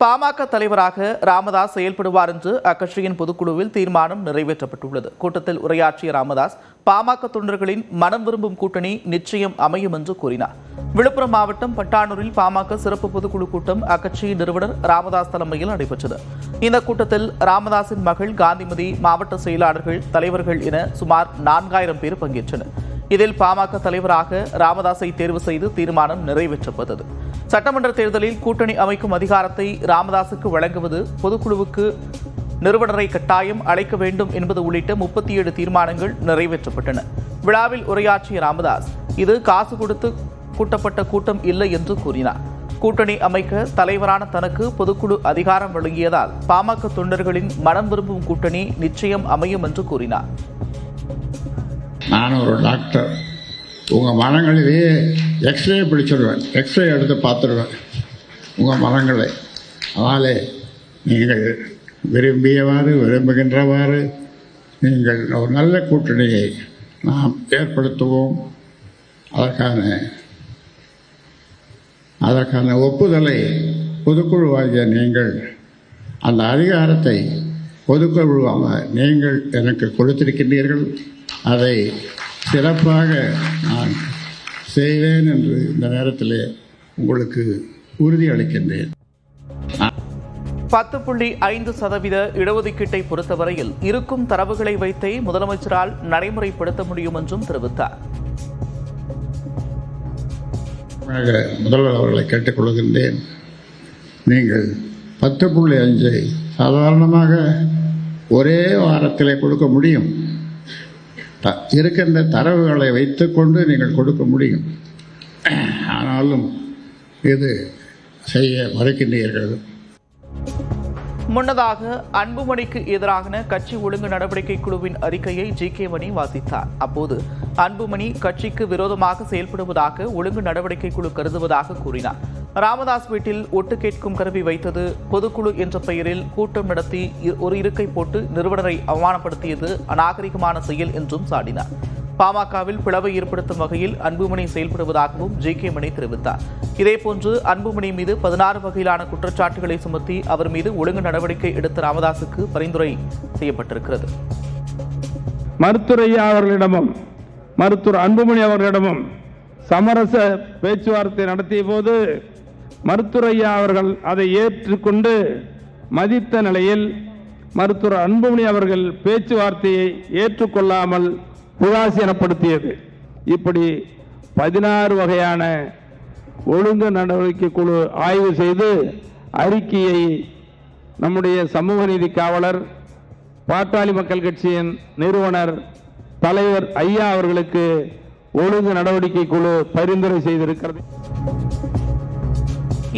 பாமக தலைவராக ராமதாஸ் செயல்படுவார் என்று அக்கட்சியின் பொதுக்குழுவில் தீர்மானம் நிறைவேற்றப்பட்டுள்ளது. கூட்டத்தில் உரையாற்றிய ராமதாஸ், பாமக தொண்டர்களின் மனம் விரும்பும் கூட்டணி நிச்சயம் அமையும் என்று கூறினார். விழுப்புரம் மாவட்டம் பட்டானூரில் பாமக சிறப்பு பொதுக்குழு கூட்டம் அக்கட்சியின் நிறுவனர் ராமதாஸ் தலைமையில் நடைபெற்றது. இந்த கூட்டத்தில் ராமதாஸின் மகள் காந்திமதி, மாவட்ட செயலாளர்கள், தலைவர்கள் என சுமார் 4000 பேர் பங்கேற்றனர். இதில் பாமக தலைவராக ராமதாஸை தேர்வு செய்து தீர்மானம் நிறைவேற்றப்பட்டது. சட்டமன்ற தேர்தலில் கூட்டணி அமைக்கும் அதிகாரத்தை ராமதாஸுக்கு வழங்குவது, பொதுக்குழுவுக்கு நிறுவனரை கட்டாயம் அழைக்க வேண்டும் என்பது உள்ளிட்ட 37 தீர்மானங்கள் நிறைவேற்றப்பட்டன. விழாவில் உரையாற்றிய ராமதாஸ், இது காசு கொடுத்து கூட்டப்பட்ட கூட்டம் இல்லை என்று கூறினார். கூட்டணி அமைக்க தலைவரான தனக்கு பொதுக்குழு அதிகாரம் வழங்கியதால் பாமக தொண்டர்களின் மனம் விரும்பும் கூட்டணி நிச்சயம் அமையும் என்று கூறினார். நான் ஒரு டாக்டர், உங்கள் மனங்களிலேயே எக்ஸ்ரே பிடிச்சிடுவேன், எக்ஸ்ரே எடுத்து பார்த்துடுவேன் உங்கள் மனங்களை. அதனாலே நீங்கள் விரும்புகின்றவாறு நீங்கள் ஒரு நல்ல கூட்டணியை நாம் ஏற்படுத்துவோம். அதற்கான ஒப்புதலை பொதுக்குழுவாகிய நீங்கள், அந்த அதிகாரத்தை பொதுக்குழுவாக நீங்கள் எனக்கு கொடுத்திருக்கின்றீர்கள். அதை சிறப்பாக நான் செய்வேன் என்று இந்த நேரத்திலே உங்களுக்கு உறுதியளிக்கின்றேன். 10.5% இடஒதுக்கீட்டை பொறுத்தவரையில் இருக்கும் தரவுகளை வைத்தே முதலமைச்சரால் நடைமுறைப்படுத்த முடியும் என்றும் தெரிவித்தார். முதல்வர் அவர்களை கேட்டுக்கொள்கின்றேன். நீங்கள் 10.5 சாதாரணமாக ஒரே வாரத்திலே கொடுக்க முடியும். இருக்கின்ற தரவுகளை வைத்துக்கொண்டு நீங்கள் கொடுக்க முடியும். ஆனாலும் இது செய்ய மறுக்கின்றீர்கள். முன்னதாக அன்புமணிக்கு எதிரான கட்சி ஒழுங்கு நடவடிக்கை குழுவின் அறிக்கையை ஜி.கே. மணி வாசித்தார். அப்போது அன்புமணி கட்சிக்கு விரோதமாக செயல்படுவதாக ஒழுங்கு நடவடிக்கை குழு கருதுவதாக கூறினார். ராமதாஸ் வீட்டில் ஒட்டு கேட்கும் கருவி வைத்தது, பொதுக்குழு என்ற பெயரில் கூட்டம் நடத்தி ஒரு இருக்கை போட்டு நிறுவனரை அவமானப்படுத்தியது அநாகரிகமான செயல் என்றும் சாடினார். பாமகவில் பிளவை ஏற்படுத்தும் வகையில் அன்புமணி செயல்படுவதாகவும் ஜி.கே. மணி தெரிவித்தார். இதேபோன்று அன்புமணி மீது 16 வகையிலான குற்றச்சாட்டுகளை சுமத்தி அவர் மீது ஒழுங்கு நடவடிக்கை எடுத்த ராமதாஸுக்கு பரிந்துரை செய்யப்பட்டிருக்கிறது. மருத்துவர் ஐயா அவர்களிடமும் மருத்துவர் அன்புமணி அவர்களிடமும் சமரச பேச்சுவார்த்தை நடத்திய போது மருத்துவர் ஐயா அவர்கள் அதை ஏற்றுக்கொண்டு மதித்த நிலையில் மருத்துவர் அன்புமணி அவர்கள் பேச்சுவார்த்தையை ஏற்றுக்கொள்ளாமல் உதாசீனப்படுத்தியது. இப்படி 16 வகையான ஒழுங்கு நடவடிக்கை குழு ஆய்வு செய்து அறிக்கையை நம்முடைய சமூக நீதி காவலர், பாட்டாளி மக்கள் கட்சியின் நிறுவனர் தலைவர் ஐயா அவர்களுக்கு ஒழுங்கு நடவடிக்கை குழு பரிந்துரை செய்திருக்கிறது.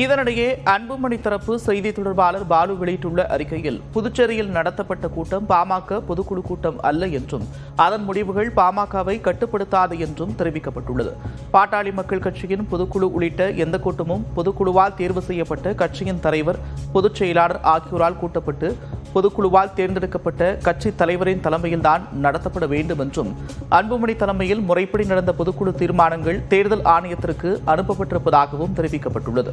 இதனிடையே அன்புமணி தரப்பு செய்தி தொடர்பாளர் பாலு வெளியிட்டுள்ள அறிக்கையில், புதுச்சேரியில் நடத்தப்பட்ட கூட்டம் பாமக பொதுக்குழு கூட்டம் அல்ல என்றும் அதன் முடிவுகள் பாமகவை கட்டுப்படுத்தாது என்றும் தெரிவிக்கப்பட்டுள்ளது. பாட்டாளி மக்கள் கட்சியின் பொதுக்குழு உள்ளிட்ட எந்த கூட்டமும் பொதுக்குழுவால் தேர்வு செய்யப்பட்ட கட்சியின் தலைவர், பொதுச் செயலாளர் ஆகியோரால் கூட்டப்பட்டு பொதுக்குழுவால் தேர்ந்தெடுக்கப்பட்ட கட்சி தலைவரின் தலைமையில்தான் நடத்தப்பட வேண்டும் என்றும், அன்புமணி தலைமையில் முறைப்படி நடந்த பொதுக்குழு தீர்மானங்கள் தேர்தல் ஆணையத்திற்கு அனுப்பப்பட்டிருப்பதாகவும் தெரிவிக்கப்பட்டுள்ளது.